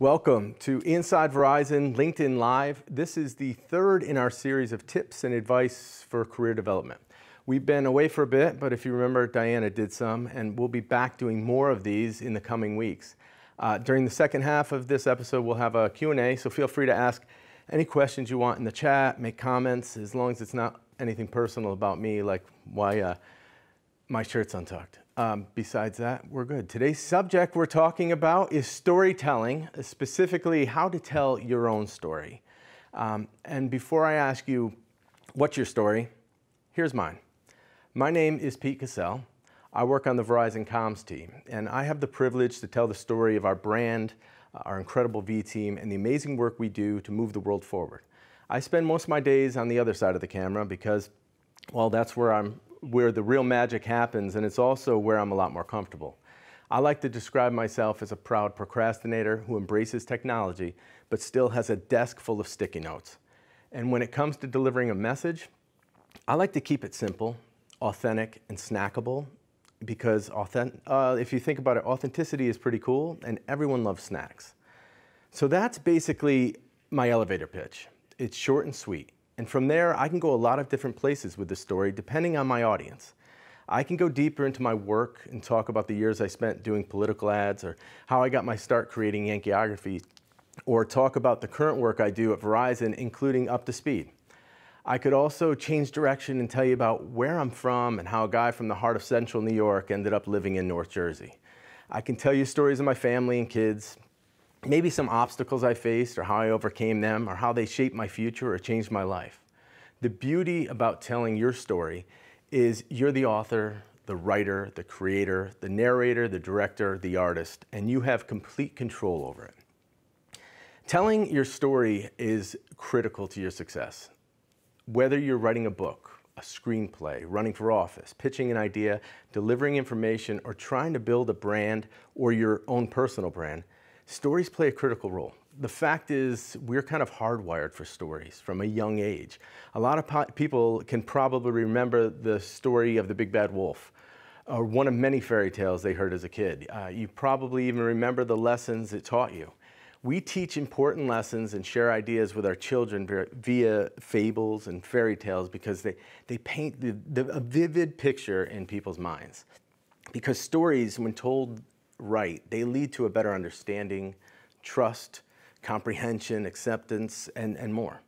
Welcome to Inside Verizon LinkedIn Live. This is the third in our series of tips and advice for career development. We've been away for a bit, but if you remember, Diana did some, and we'll be back doing more of these in the coming weeks. During the second half of this episode, we'll have a Q&A, so feel free to ask any questions you want in the chat, make comments, as long as it's not anything personal about me, like why my shirt's untucked. Besides that, we're good. Today's subject we're talking about is storytelling, specifically how to tell your own story. And before I ask you, what's your story? Here's mine. My name is Pete Cassell. I work on the Verizon Comms team, and I have the privilege to tell the story of our brand, our incredible V team, and the amazing work we do to move the world forward. I spend most of my days on the other side of the camera because, well, that's where the real magic happens, and it's also where I'm a lot more comfortable. I like to describe myself as a proud procrastinator who embraces technology but still has a desk full of sticky notes. And when it comes to delivering a message, I like to keep it simple, authentic, and snackable because if you think about it, authenticity is pretty cool and everyone loves snacks. So that's basically my elevator pitch. It's short and sweet. And from there, I can go a lot of different places with the story, depending on my audience. I can go deeper into my work and talk about the years I spent doing political ads, or how I got my start creating Yankeeography, or talk about the current work I do at Verizon, including Up to Speed. I could also change direction and tell you about where I'm from and how a guy from the heart of central New York ended up living in North Jersey. I can tell you stories of my family and kids, maybe some obstacles I faced or how I overcame them or how they shaped my future or changed my life. The beauty about telling your story is you're the author, the writer, the creator, the narrator, the director, the artist, and you have complete control over it. Telling your story is critical to your success. Whether you're writing a book, a screenplay, running for office, pitching an idea, delivering information, or trying to build a brand or your own personal brand, stories play a critical role. The fact is, we're kind of hardwired for stories from a young age. A lot of people can probably remember the story of the Big Bad Wolf, or one of many fairy tales they heard as a kid. You probably even remember the lessons it taught you. We teach important lessons and share ideas with our children via fables and fairy tales because they paint a vivid picture in people's minds. Because stories, when told right, they lead to a better understanding, trust, comprehension, acceptance, and more.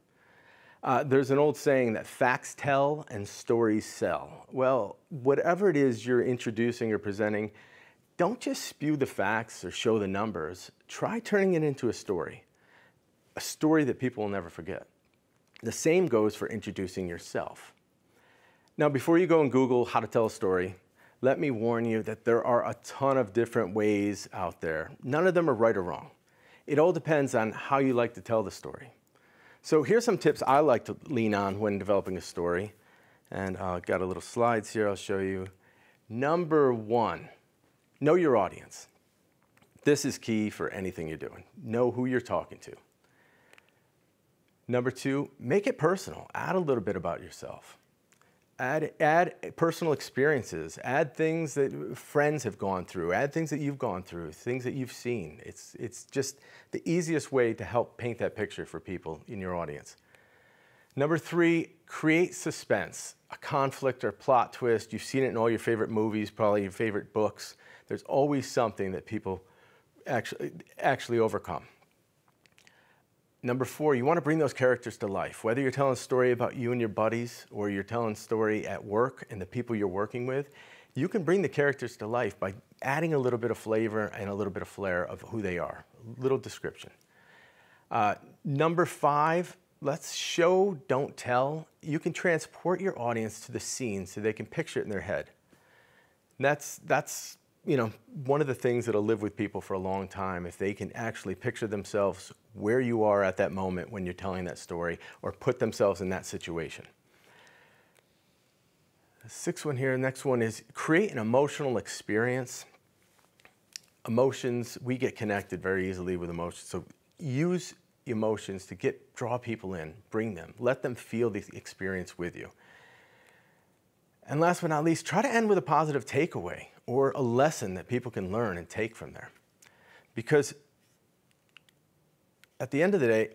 There's an old saying that facts tell and stories sell. Well, whatever it is you're introducing or presenting, don't just spew the facts or show the numbers. Try turning it into a story that people will never forget. The same goes for introducing yourself. Now, before you go and Google how to tell a story, let me warn you that there are a ton of different ways out there. None of them are right or wrong. It all depends on how you like to tell the story. So here's some tips I like to lean on when developing a story. And I've got a little slides here I'll show you. Number one, know your audience. This is key for anything you're doing. Know who you're talking to. Number two, make it personal. Add a little bit about yourself. Add personal experiences, add things that friends have gone through, add things that you've gone through, things that you've seen. It's just the easiest way to help paint that picture for people in your audience. Number three, create suspense, a conflict or plot twist. You've seen it in all your favorite movies, probably your favorite books. There's always something that people actually overcome. Number four, you want to bring those characters to life. Whether you're telling a story about you and your buddies or you're telling a story at work and the people you're working with, you can bring the characters to life by adding a little bit of flavor and a little bit of flair of who they are, a little description. Number five, let's show, don't tell. You can transport your audience to the scene so they can picture it in their head. That's one of the things that'll live with people for a long time, if they can actually picture themselves where you are at that moment when you're telling that story, or put themselves in that situation. The sixth one here, next one is create an emotional experience. Emotions, we get connected very easily with emotions, so use emotions to draw people in, bring them, let them feel the experience with you. And last but not least, try to end with a positive takeaway or a lesson that people can learn and take from there. Because at the end of the day,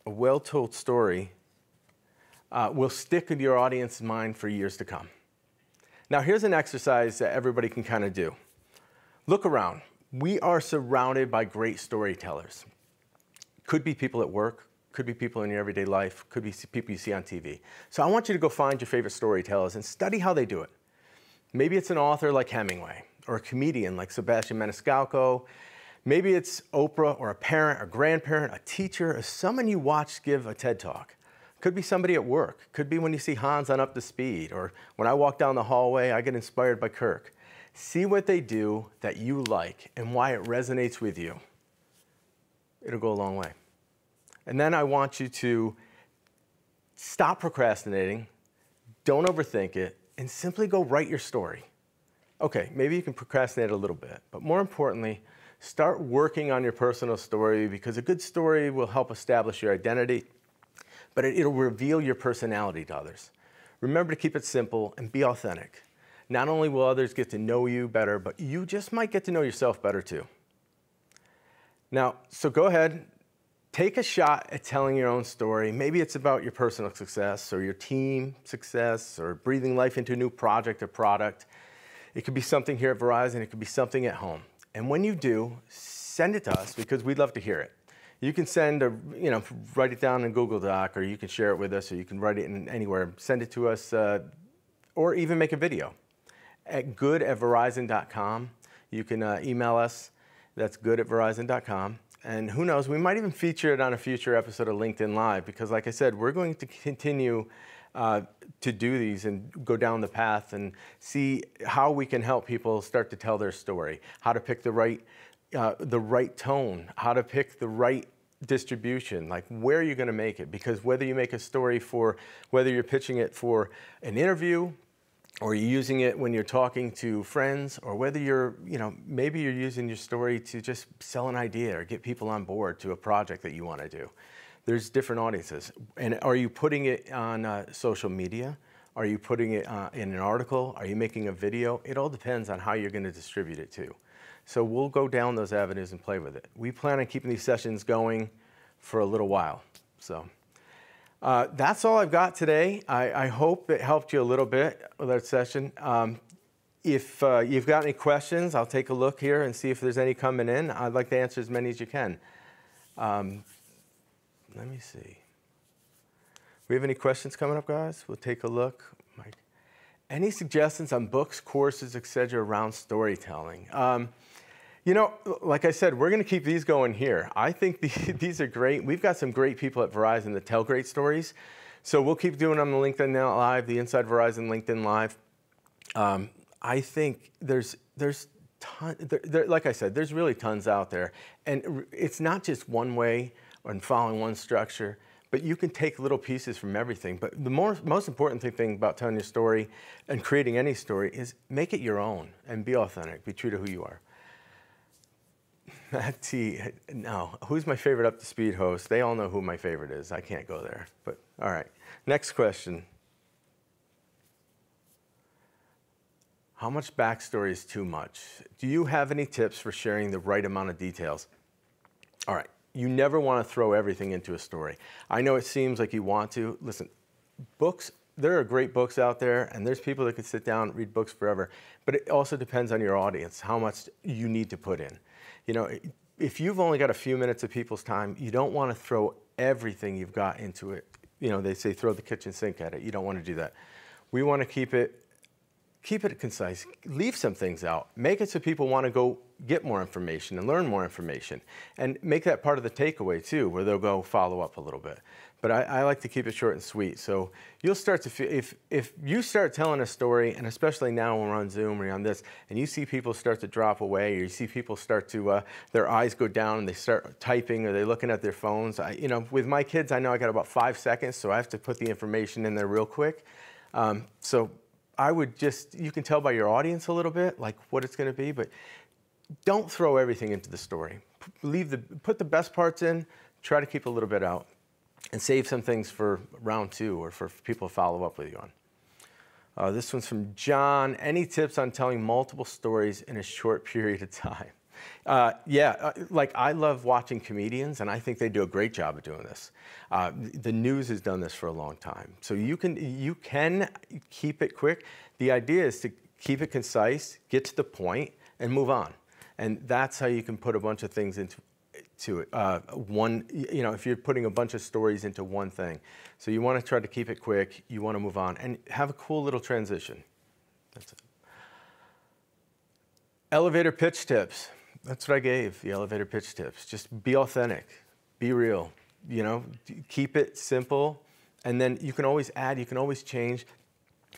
a well-told story will stick in your audience's mind for years to come. Now, here's an exercise that everybody can kind of do. Look around. We are surrounded by great storytellers. Could be people at work, could be people in your everyday life, could be people you see on TV. So I want you to go find your favorite storytellers and study how they do it. Maybe it's an author like Hemingway, or a comedian like Sebastian Maniscalco. Maybe it's Oprah, or a parent, or grandparent, a teacher, or someone you watch give a TED Talk. Could be somebody at work. Could be when you see Hans on Up to Speed, or when I walk down the hallway, I get inspired by Kirk. See what they do that you like and why it resonates with you. It'll go a long way. And then I want you to stop procrastinating, don't overthink it, and simply go write your story. Okay, maybe you can procrastinate a little bit, but more importantly, start working on your personal story, because a good story will help establish your identity, but it'll reveal your personality to others. Remember to keep it simple and be authentic. Not only will others get to know you better, but you just might get to know yourself better too. Now, so go ahead, take a shot at telling your own story. Maybe it's about your personal success or your team success or breathing life into a new project or product. It could be something here at Verizon, it could be something at home. And when you do, send it to us, because we'd love to hear it. You can write it down in Google Doc, or you can share it with us, or you can write it in anywhere. Send it to us, or even make a video at good@verizon.com. You can email us. That's good@verizon.com. And who knows, we might even feature it on a future episode of LinkedIn Live, because like I said, we're going to continue to do these and go down the path and see how we can help people start to tell their story, how to pick the right tone, how to pick the right distribution, like where you're going to make it. Because whether you make a story whether you're pitching it for an interview, or you're using it when you're talking to friends, or whether maybe you're using your story to just sell an idea or get people on board to a project that you want to do. There's different audiences. And are you putting it on social media? Are you putting it in an article? Are you making a video? It all depends on how you're going to distribute it too. So we'll go down those avenues and play with it. We plan on keeping these sessions going for a little while. So that's all I've got today. I hope it helped you a little bit with our session. If you've got any questions, I'll take a look here and see if there's any coming in. I'd like to answer as many as you can. Let me see. We have any questions coming up, guys? We'll take a look. Mike. Any suggestions on books, courses, etc. around storytelling? Like I said, we're going to keep these going here. I think these are great. We've got some great people at Verizon that tell great stories. So we'll keep doing them on the LinkedIn Live, the Inside Verizon LinkedIn Live. I think there's like I said, there's really tons out there. And it's not just one way or following one structure, but you can take little pieces from everything. But the most important thing about telling your story and creating any story is make it your own and be authentic, be true to who you are. Matt T, no, who's my favorite Up to Speed host? They all know who my favorite is. I can't go there, but all right. Next question. How much backstory is too much? Do you have any tips for sharing the right amount of details? All right, you never want to throw everything into a story. I know it seems like you want to. Listen, books, there are great books out there, and there's people that can sit down and read books forever, but it also depends on your audience, how much you need to put in. If you've only got a few minutes of people's time, you don't want to throw everything you've got into it. They say throw the kitchen sink at it. You don't want to do that. We want to keep it concise. Leave some things out. Make it so people want to go get more information and learn more information. And make that part of the takeaway too, where they'll go follow up a little bit. But I like to keep it short and sweet. So you'll start to feel, if you start telling a story, and especially now when we're on Zoom or on this, and you see people start to drop away, or you see people start to, their eyes go down and they start typing, or they're looking at their phones. With my kids, I know I got about 5 seconds, so I have to put the information in there real quick. So I would you can tell by your audience a little bit, like what it's going to be, but don't throw everything into the story. Put the best parts in, try to keep a little bit out, and save some things for round 2 or for people to follow up with you on. This one's from John. Any tips on telling multiple stories in a short period of time? Like I love watching comedians, and I think they do a great job of doing this. The news has done this for a long time. So you can keep it quick. The idea is to keep it concise, get to the point, and move on. And that's how you can put a bunch of things into it. If you're putting a bunch of stories into one thing. So you want to try to keep it quick, you want to move on, and have a cool little transition. That's it. Elevator pitch tips. That's what I gave, the elevator pitch tips. Just be authentic, be real, keep it simple, and then you can always add, you can always change.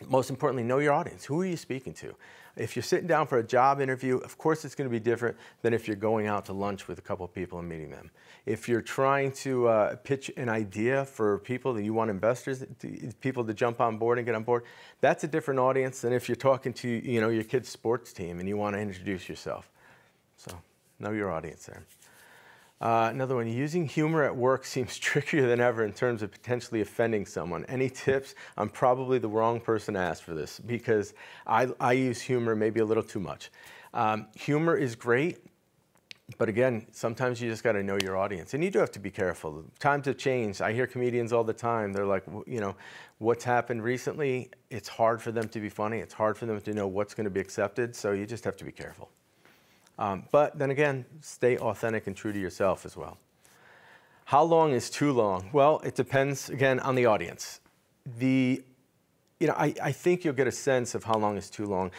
Most importantly, know your audience. Who are you speaking to? If you're sitting down for a job interview, of course it's going to be different than if you're going out to lunch with a couple of people and meeting them. If you're trying to pitch an idea for people that you want investors, people to jump on board and get on board, that's a different audience than if you're talking to your kid's sports team and you want to introduce yourself. So know your audience there. Another one, using humor at work seems trickier than ever in terms of potentially offending someone. Any tips? I'm probably the wrong person to ask for this because I use humor maybe a little too much. Humor is great, but again, sometimes you just got to know your audience. And you do have to be careful. Times have changed. I hear comedians all the time. They're like, what's happened recently? It's hard for them to be funny. It's hard for them to know what's going to be accepted. So you just have to be careful. But then again, stay authentic and true to yourself as well. How long is too long? Well, it depends, again, on the audience. I think you'll get a sense of how long is too long.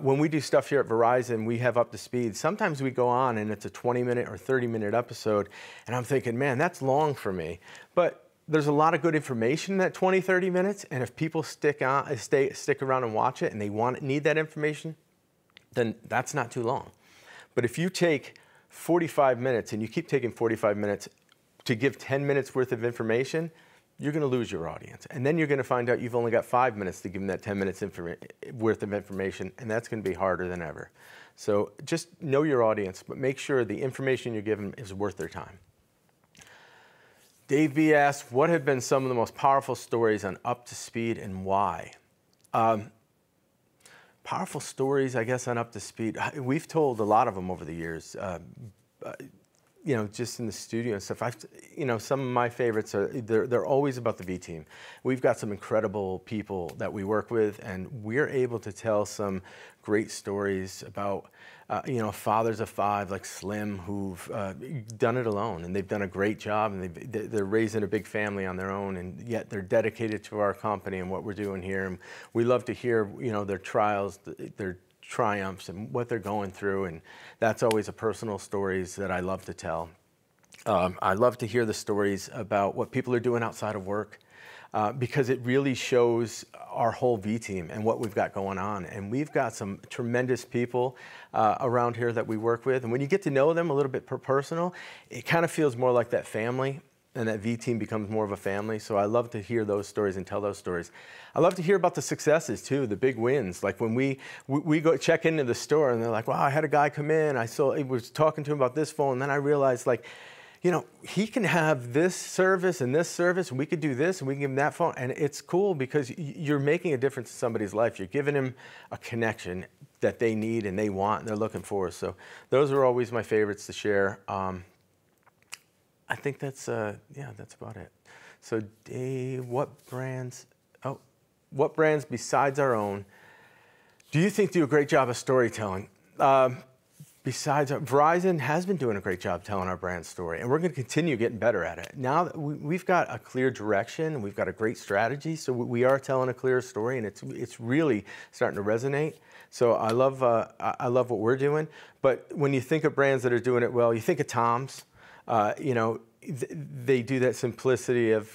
When we do stuff here at Verizon, we have Up to Speed. Sometimes we go on and it's a 20-minute or 30-minute episode, and I'm thinking, man, that's long for me. But there's a lot of good information in that 20, 30 minutes, and if people stick around and watch it and they need that information, then that's not too long. But if you take 45 minutes and you keep taking 45 minutes to give 10 minutes worth of information, you're going to lose your audience. And then you're going to find out you've only got 5 minutes to give them that 10 minutes worth of information, and that's going to be harder than ever. So just know your audience, but make sure the information you give them is worth their time. Dave B. asks, what have been some of the most powerful stories on Up to Speed and why? Powerful stories, I guess, on Up to Speed. We've told a lot of them over the years, just in the studio and stuff. Some of my favorites they're always about the V team. We've got some incredible people that we work with, and we're able to tell some great stories about, fathers of five like Slim who've done it alone, and they've done a great job, and they're raising a big family on their own, and yet they're dedicated to our company and what we're doing here. And we love to hear, their trials, their triumphs, and what they're going through, and that's always a personal stories that I love to tell. I love to hear the stories about what people are doing outside of work. Because it really shows our whole V team and what we've got going on. And we've got some tremendous people around here that we work with. And when you get to know them a little bit personal, it kind of feels more like that family, and that V team becomes more of a family. So I love to hear those stories and tell those stories. I love to hear about the successes too, the big wins. Like when we go check into the store and they're like, wow, I had a guy come in, I was talking to him about this phone, and then I realized, like, he can have this service, and we could do this, and we can give him that phone. And it's cool because you're making a difference in somebody's life. You're giving them a connection that they need and they want and they're looking for. So those are always my favorites to share. I think that's about it. So Dave, what brands besides our own do you think do a great job of storytelling? Besides, Verizon has been doing a great job telling our brand story, and we're going to continue getting better at it. Now that we've got a clear direction, and we've got a great strategy, so we are telling a clear story, and it's really starting to resonate. So I love what we're doing. But when you think of brands that are doing it well, you think of Tom's. They do that simplicity of,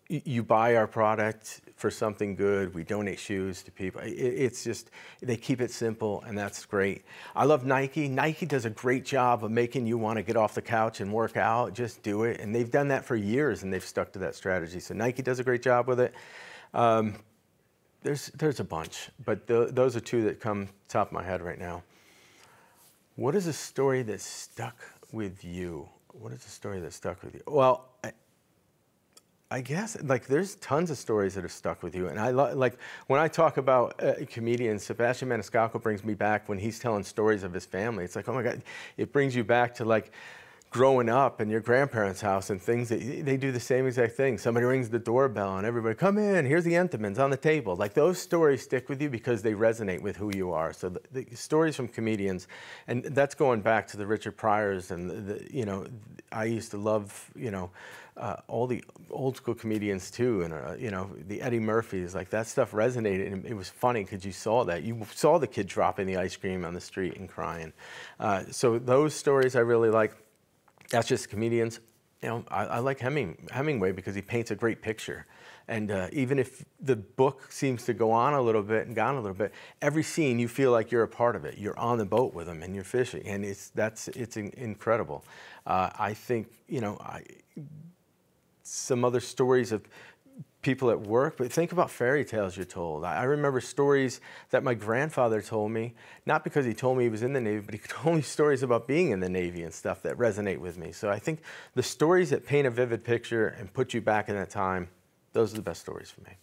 you buy our product for something good. We donate shoes to people. It's just, they keep it simple, and that's great. I love Nike. Nike does a great job of making you want to get off the couch and work out. Just do it. And they've done that for years, and they've stuck to that strategy. So Nike does a great job with it. There's a bunch, but those are two that come top of my head right now. What is a story that stuck with you? What is a story that stuck with you? Well, I guess, like, there's tons of stories that have stuck with you. And like, when I talk about comedians, Sebastian Maniscalco brings me back when he's telling stories of his family. It's like, oh my God, it brings you back to like growing up in your grandparents' house and things that they do the same exact thing. Somebody rings the doorbell and everybody, come in, here's the Entenmann's on the table. Like, those stories stick with you because they resonate with who you are. So the stories from comedians, and that's going back to the Richard Pryors and you know, I used to love, you know, all the old school comedians too, and you know, the Eddie Murphys, like that stuff resonated, and it was funny because you saw that. You saw the kid dropping the ice cream on the street and crying. So those stories I really like. That's just comedians. You know, I like Hemingway because he paints a great picture. And even if the book seems to go on a little bit and gone a little bit, every scene you feel like you're a part of it. You're on the boat with him and you're fishing, and it's incredible. I think, you know, some other stories of people at work, but think about fairy tales you're told. I remember stories that my grandfather told me, not because he told me he was in the Navy, but he told me stories about being in the Navy and stuff that resonate with me. So I think the stories that paint a vivid picture and put you back in that time, those are the best stories for me.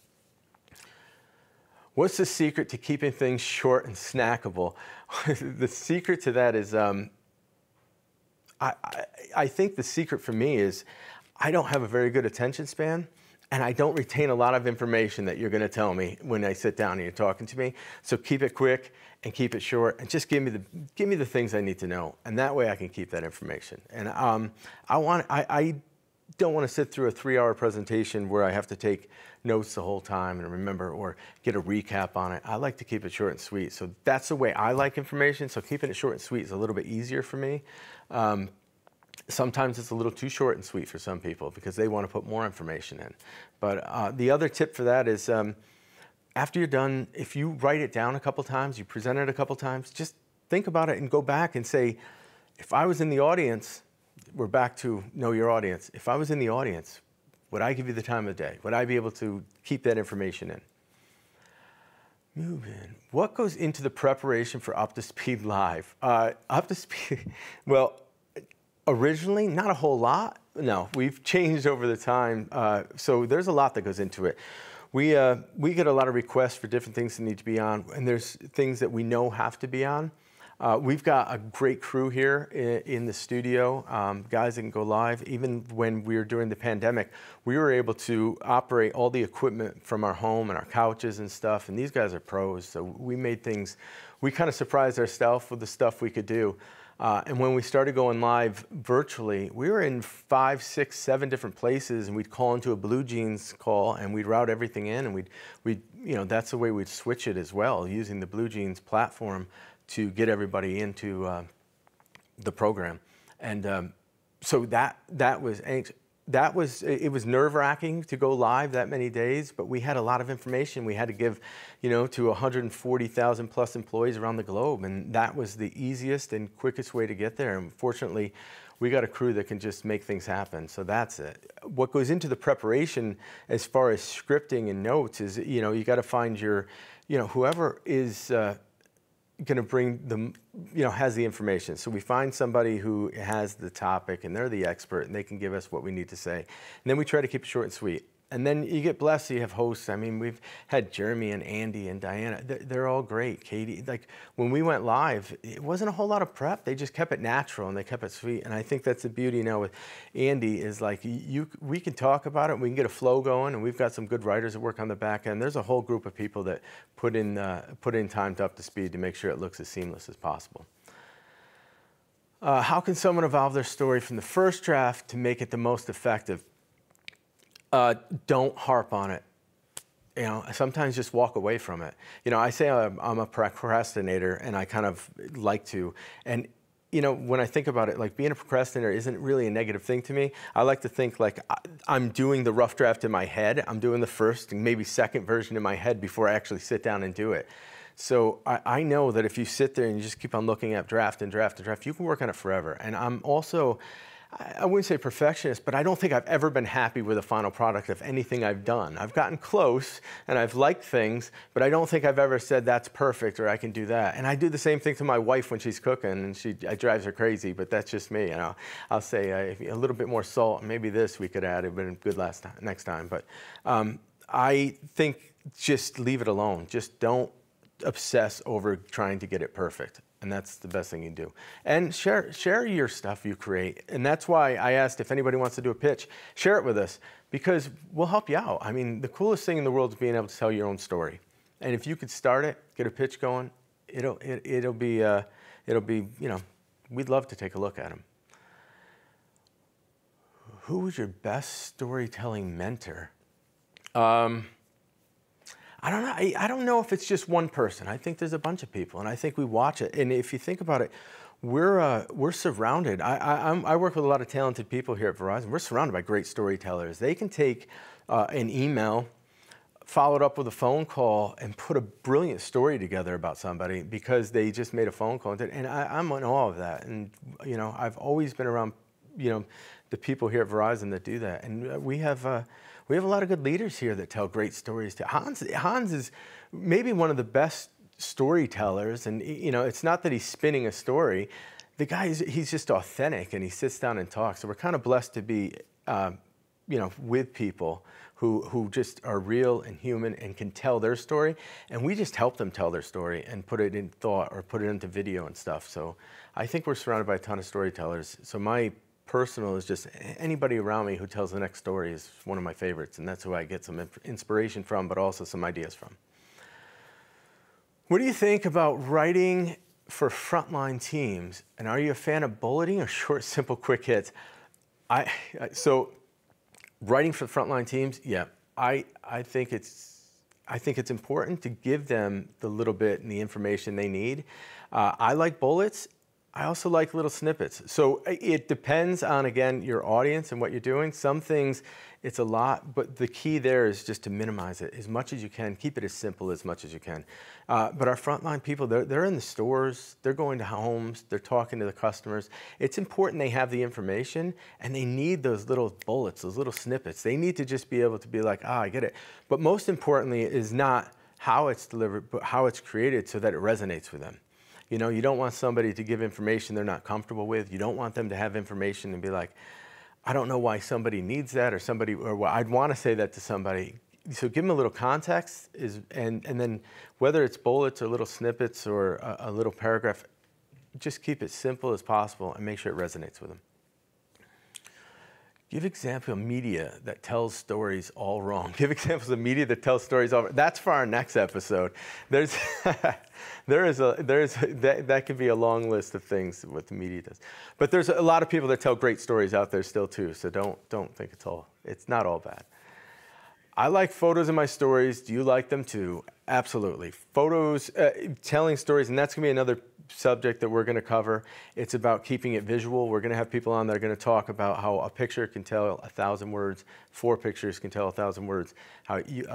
What's the secret to keeping things short and snackable? The secret to that is, I think the secret for me is I don't have a very good attention span. And I don't retain a lot of information that you're going to tell me when I sit down and you're talking to me. So keep it quick and keep it short, and just give me the things I need to know, and that way I can keep that information. And I don't want to sit through a 3-hour presentation where I have to take notes the whole time and remember or get a recap on it. I like to keep it short and sweet. So that's the way I like information. So keeping it short and sweet is a little bit easier for me. Sometimes it's a little too short and sweet for some people because they want to put more information in. But the other tip for that is after you're done, if you write it down a couple times, you present it a couple times, just think about it and go back and say, if I was in the audience, we're back to know your audience. If I was in the audience, would I give you the time of day? Would I be able to keep that information in? Move in. What goes into the preparation for Up to Speed Live? Up to Speed, well, originally, not a whole lot. No, we've changed over the time. So there's a lot that goes into it. We get a lot of requests for different things that need to be on, and there's things that we know have to be on. We've got a great crew here in the studio, guys that can go live. Even when we were during the pandemic, we were able to operate all the equipment from our home and our couches and stuff, and these guys are pros. So we made things, we kind of surprised ourselves with the stuff we could do. And when we started going live virtually, we were in 5, 6, 7 different places, and we'd call into a Blue Jeans call, and we'd route everything in, and we'd you know, that's the way we'd switch it as well, using the Blue Jeans platform to get everybody into the program. And so it was nerve-wracking to go live that many days, but we had a lot of information we had to give, you know, to 140,000 plus employees around the globe, and that was the easiest and quickest way to get there. And fortunately, we got a crew that can just make things happen. So that's it. What goes into the preparation as far as scripting and notes is, you know, you got to find your, you know, whoever is going to bring the, you know, has the information. So we find somebody who has the topic and they're the expert and they can give us what we need to say. And then we try to keep it short and sweet. And then you get blessed, you have hosts. I mean, we've had Jeremy and Andy and Diana. They're all great. Katie, like when we went live, it wasn't a whole lot of prep. They just kept it natural and they kept it sweet. And I think that's the beauty now with Andy is like, we can talk about it, we can get a flow going, and we've got some good writers that work on the back end. There's a whole group of people that put in time to Up to Speed to make sure it looks as seamless as possible. How can someone evolve their story from the first draft to make it the most effective? Don't harp on it. You know, sometimes just walk away from it. You know, I say I'm a procrastinator, and I kind of like to. And you know, when I think about it, like being a procrastinator isn't really a negative thing to me. I like to think like I'm doing the rough draft in my head. I'm doing the first and maybe second version in my head before I actually sit down and do it. So I know that if you sit there and you just keep on looking at draft and draft and draft, you can work on it forever. And I'm also, I wouldn't say perfectionist, but I don't think I've ever been happy with a final product of anything I've done. I've gotten close and I've liked things, but I don't think I've ever said that's perfect or I can do that. And I do the same thing to my wife when she's cooking, and it drives her crazy, but that's just me. And I'll say a little bit more salt, maybe this we could add, it would have been good next time. But I think just leave it alone. Just don't obsess over trying to get it perfect. And that's the best thing you do. And share your stuff you create. And that's why I asked if anybody wants to do a pitch, share it with us, because we'll help you out. I mean, the coolest thing in the world is being able to tell your own story. And if you could start it, get a pitch going, it'll be, you know, we'd love to take a look at them. Who was your best storytelling mentor? I don't know. I don't know if it's just one person. I think there's a bunch of people, and I think we watch it. And if you think about it, we're surrounded. I work with a lot of talented people here at Verizon. We're surrounded by great storytellers. They can take an email, followed up with a phone call, and put a brilliant story together about somebody because they just made a phone call. And I'm in awe of that. And you know, I've always been around, you know, the people here at Verizon that do that. And we have a lot of good leaders here that tell great stories. Hans is maybe one of the best storytellers, and you know, it's not that he's spinning a story. The guy, he's just authentic, and he sits down and talks. So we're kind of blessed to be, you know, with people who just are real and human and can tell their story, and we just help them tell their story and put it in thought or put it into video and stuff. So I think we're surrounded by a ton of storytellers. So my personal is just anybody around me who tells the next story is one of my favorites, and that's who I get some inspiration from, but also some ideas from. What do you think about writing for frontline teams? And are you a fan of bulleting or short, simple, quick hits? So writing for frontline teams, yeah, I think it's important to give them the little bit and the information they need. I like bullets. I also like little snippets. So it depends on, again, your audience and what you're doing. Some things, it's a lot, but the key there is just to minimize it as much as you can. Keep it as simple as much as you can. But our frontline people, they're in the stores, they're going to homes, they're talking to the customers. It's important they have the information, and they need those little bullets, those little snippets. They need to just be able to be like, I get it. But most importantly is not how it's delivered, but how it's created so that it resonates with them. You know, you don't want somebody to give information they're not comfortable with. You don't want them to have information and be like, I don't know why somebody needs that, or I'd want to say that to somebody. So give them a little context, and then whether it's bullets or little snippets or a little paragraph, just keep it simple as possible and make sure it resonates with them. Give example of media that tells stories all wrong. Give examples of media that tells stories all wrong. That's for our next episode. That could be a long list of things what the media does. But there's a lot of people that tell great stories out there still too. So don't think it's not all bad. I like photos in my stories. Do you like them too? Absolutely. Photos, telling stories, and that's going to be another subject that we're going to cover. It's about keeping it visual. We're going to have people on that are going to talk about how a picture can tell 1,000 words, 4 pictures can tell 1,000 words, how you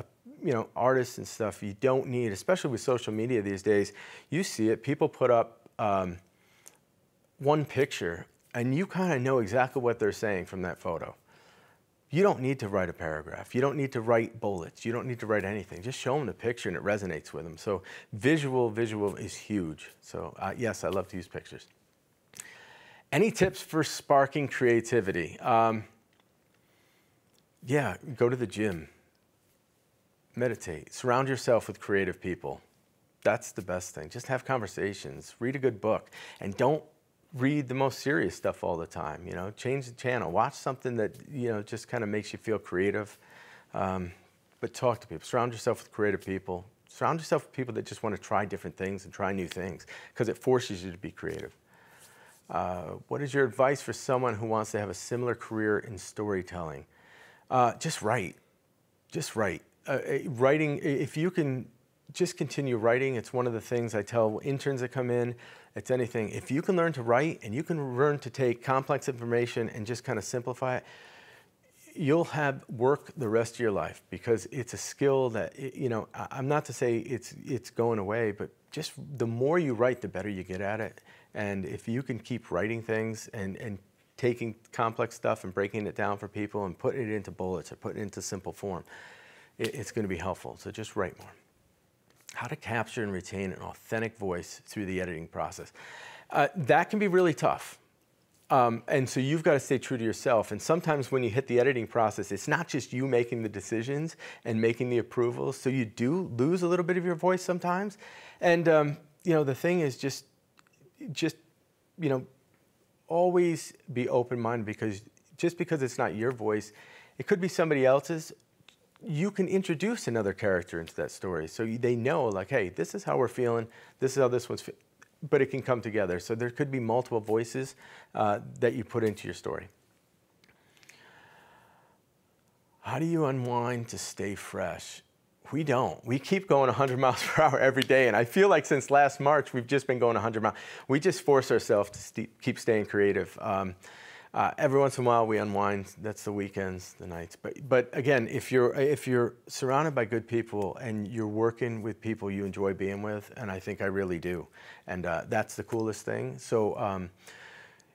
know, artists and stuff, you don't need, especially with social media these days, you see it, people put up one picture, and you kind of know exactly what they're saying from that photo. You don't need to write a paragraph. You don't need to write bullets. You don't need to write anything. Just show them the picture and it resonates with them. So visual is huge. So yes, I love to use pictures. Any tips for sparking creativity? Yeah, go to the gym. Meditate. Surround yourself with creative people. That's the best thing. Just have conversations. Read a good book. And don't read the most serious stuff all the time. You know, change the channel. Watch something that, you know, just kind of makes you feel creative. But talk to people. Surround yourself with creative people. Surround yourself with people that just want to try different things and try new things, because it forces you to be creative. What is your advice for someone who wants to have a similar career in storytelling? Just write. Just write. Writing, if you can just continue writing, it's one of the things I tell interns that come in. It's anything. If you can learn to write and you can learn to take complex information and just kind of simplify it, you'll have work the rest of your life, because it's a skill that, you know, I'm not to say it's going away, but just the more you write, the better you get at it. And if you can keep writing things and taking complex stuff and breaking it down for people and putting it into bullets or putting it into simple form, it's going to be helpful. So just write more. How to capture and retain an authentic voice through the editing process. That can be really tough. And so you've got to stay true to yourself. And sometimes when you hit the editing process, it's not just you making the decisions and making the approvals. So you do lose a little bit of your voice sometimes. And, you know, the thing is just, you know, always be open-minded, because just because it's not your voice, it could be somebody else's. You can introduce another character into that story. So they know, like, hey, this is how we're feeling. This is how this one's feeling. But it can come together. So there could be multiple voices that you put into your story. How do you unwind to stay fresh? We don't. We keep going 100 miles per hour every day. And I feel like since last March, we've just been going 100 miles. We just force ourselves to keep staying creative. Every once in a while we unwind. That's the weekends, the nights. But again, if you're surrounded by good people and you're working with people you enjoy being with, and I think I really do, and that's the coolest thing. So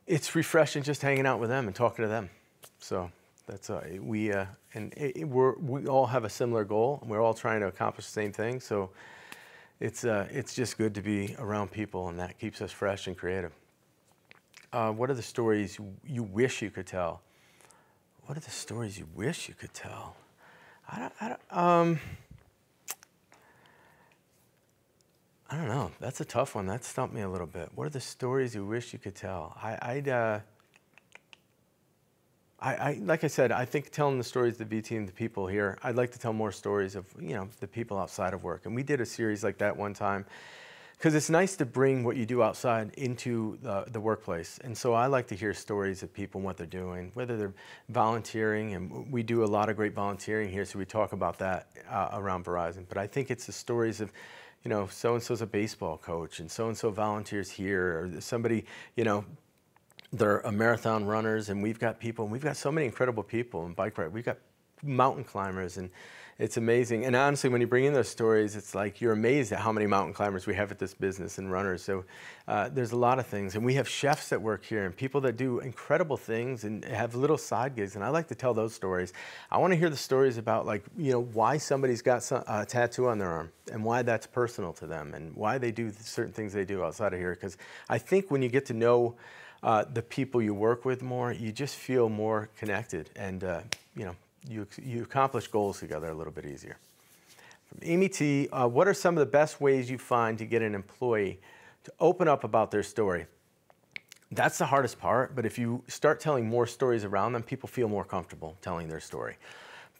it's refreshing just hanging out with them and talking to them. So that's we all have a similar goal, and we're all trying to accomplish the same thing. So it's just good to be around people, and that keeps us fresh and creative. What are the stories you wish you could tell? What are the stories you wish you could tell? I don't know. That's a tough one. That stumped me a little bit. What are the stories you wish you could tell? Like I said, I think telling the stories of the VT and the people here, I'd like to tell more stories of, you know, the people outside of work. And we did a series like that one time, because it's nice to bring what you do outside into the workplace. And so I like to hear stories of people and what they're doing, whether they're volunteering, and we do a lot of great volunteering here, so we talk about that around Verizon. But I think it's the stories of, you know, so-and-so's a baseball coach, and so-and-so volunteers here, or somebody, you know, they're a marathon runners, and we've got people, and we've got so many incredible people in bike ride. We've got mountain climbers, and it's amazing. And honestly, when you bring in those stories, it's like you're amazed at how many mountain climbers we have at this business and runners. So there's a lot of things. And we have chefs that work here and people that do incredible things and have little side gigs. And I like to tell those stories. I want to hear the stories about, like, you know, why somebody's got a tattoo on their arm and why that's personal to them and why they do certain things they do outside of here. Because I think when you get to know the people you work with more, you just feel more connected, and you know, you accomplish goals together a little bit easier. From Amy T, what are some of the best ways you find to get an employee to open up about their story? That's the hardest part, but if you start telling more stories around them, people feel more comfortable telling their story.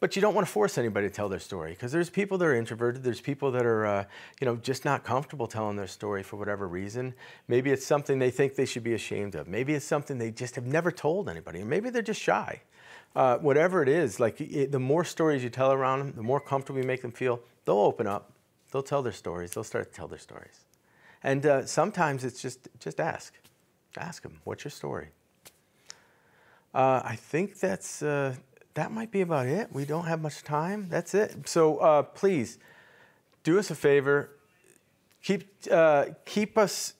But you don't want to force anybody to tell their story, because there's people that are introverted, there's people that are you know, just not comfortable telling their story for whatever reason. Maybe it's something they think they should be ashamed of. Maybe it's something they just have never told anybody, or maybe they're just shy. Whatever it is, like the more stories you tell around them, the more comfortable you make them feel, they'll open up, they'll tell their stories, they'll start to tell their stories. And sometimes it's just ask them, what's your story? I think that's, that might be about it. We don't have much time. That's it. So please do us a favor, keep us,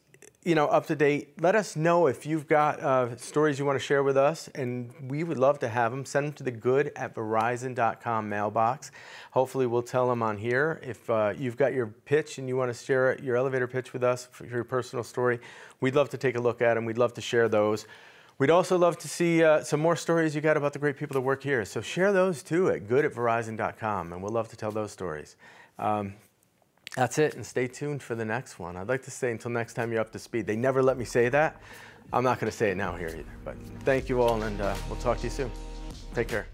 you know, up to date. Let us know if you've got stories you want to share with us, and we would love to have them. Send them to the good@verizon.com mailbox. Hopefully we'll tell them on here. If you've got your pitch and you want to share your elevator pitch with us for your personal story, we'd love to take a look at them. We'd love to share those. We'd also love to see some more stories you got about the great people that work here. So share those too at good@verizon.com, and we'll love to tell those stories. That's it, and stay tuned for the next one. I'd like to say until next time you're up to speed. They never let me say that. I'm not going to say it now here either. But thank you all, and we'll talk to you soon. Take care.